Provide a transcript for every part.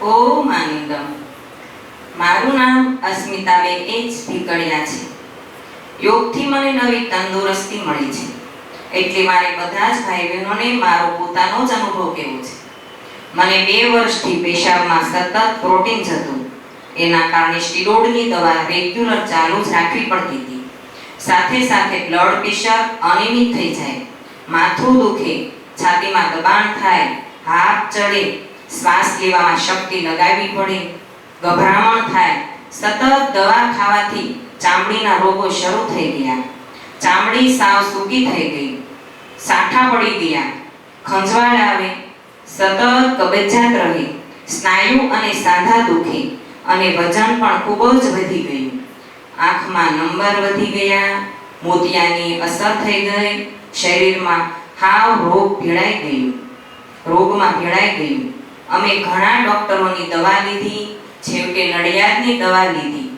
ઓમ આનંદમ. મારું નામ અસ્મિતાબેન એચ ભીકડિયા છે. યોગથી મને નવી તંદુરસ્તી મળી છે, એટલે મારે બધા જ ભાઈ બહેનોને મારો પોતાનો જ અનુભવ કહેવો છે. મને 2 વર્ષથી પેશાબમાં સતત પ્રોટીન જતું, એના કારણે સ્ટીરોઇડની દવા રેગ્યુલર ચાલુ જ રાખવી પડતી હતી. સાથે સાથે બ્લડ પ્રેશર અનિયમિત થઈ જાય, માથું દુખે, છાતીમાં દબાણ થાય, હાથ ચડે, શ્વાસ લેવામાં શક્તિ લગાવવી પડે, ગભરામણ થાય. સતત દવા ખાવાથી ચામડીના રોગો શરૂ થઈ ગયા. ચામડી સાવ સૂકી થઈ ગઈ, સાઠા પડી ગયા, ખંજવાળ આવે, સતત કબજિયાત રહે, સ્નાયુ અને સાંધા દુખે અને વજન પણ ખૂબ જ વધી ગયું. આંખમાં નંબર વધી ગયા, મોતિયાની અસર થઈ ગઈ, શરીરમાં હાવ રોગમાં ભેળાઈ ગયું. અમે ઘણા ડોક્ટરોની દવા લીધી, છેવટે નડિયાદની દવા લીધી.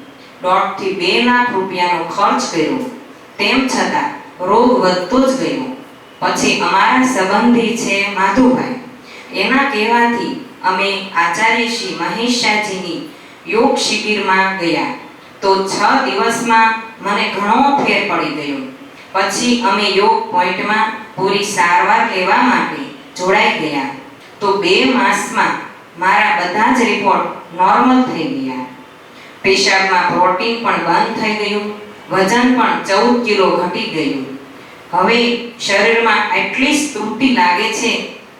1.5 થી 2 લાખ રૂપિયાનો ખર્ચ કર્યો, તેમ છતાં રોગ વધતો જ ગયો. પછી અમારા સંબંધી છે માધુભાઈ, એના કહેવાથી અમે આચાર્ય શ્રી મહેશ શાહજીની યોગ શિબિરમાં ગયા. તો 6 દિવસમાં મને ઘણો ફેર પડી ગયો. પછી અમે યોગ પોઈન્ટમાં પૂરી સારવાર લેવા માટે જોડાઈ ગયા. તો 2 માસમાં મારા બધા જ રિપોર્ટ નોર્મલ થઈ ગયા. પેશાબમાં પ્રોટીન પણ બંધ થઈ ગયું, વજન પણ 14 કિલો ઘટી ગયું. હવે શરીરમાં એટલી સ્ફૂર્તિ લાગે છે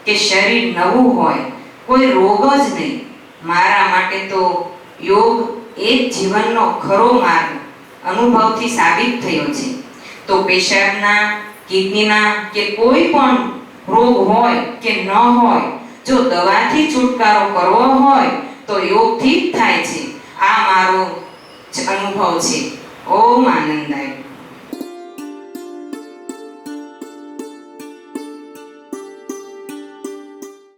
કે શરીર નવું હોય, કોઈ રોગ જ નહીં. મારા માટે તો યોગ એ જીવનનો ખરો માર્ગ અનુભવથી સાબિત થયો છે. તો પેશાબના, કિડનીના કે કોઈ પણ રોગ હોય કે ન હોય, જો દવાથી છુટકારો કરવો હોય તો યોગથી જ થાય છે. આ મારો જ અનુભવ છે. ઓમ આનંદાય.